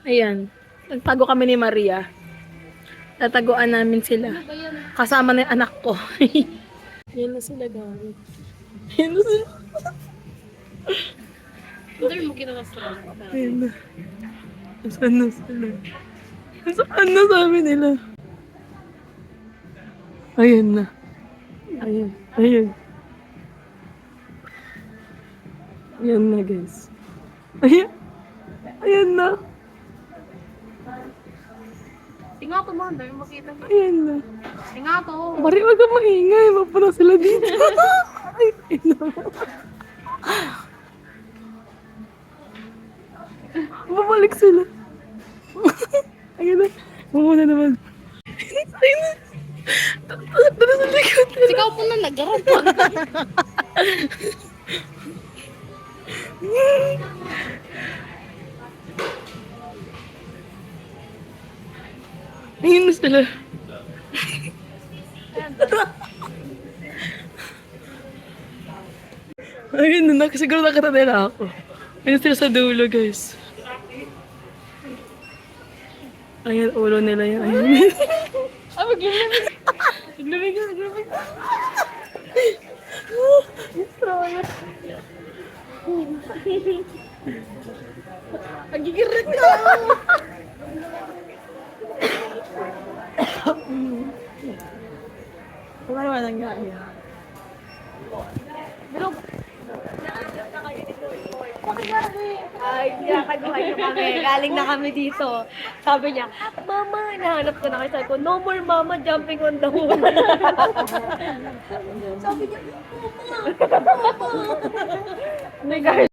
Ayan. Nagtago kami ni Maria. Tataguan namin sila. Kasama na yung anak ko. Ayan na sila, gamit. Ayan na sila. Hindi mo kinakasama. Ayan na. Saan na sila? Saan na sabi nila? Ayan na. Ayan. Ayan. Ayan na, guys. Ayan. Ayan na. Ingato mo, dahil makita mo. Ayan na. Ingato. Mari, wag kang maingay. Mapuna sila dito. Ay, ina mo. Babalik sila. Ayun na. Mamuna naman. Ayun na. Tara sa likod. Ikaw po na nag-garap. Ayun na sila. Ayun na. Siguro nakita nila ako. Ayun sila sa dulo, guys. Ayan, ulo nila yun. Ayun. Ah, maglamig. Maglamig, maglamig. Nagigirit ka. Ano naman nangyari? Ay, kinakaguhay na kami. Galing na kami dito. Sabi niya, Mama, nahanap ko na kayo. Sabi ko, no more mama jumping on the wall. Sabi niya, Mama.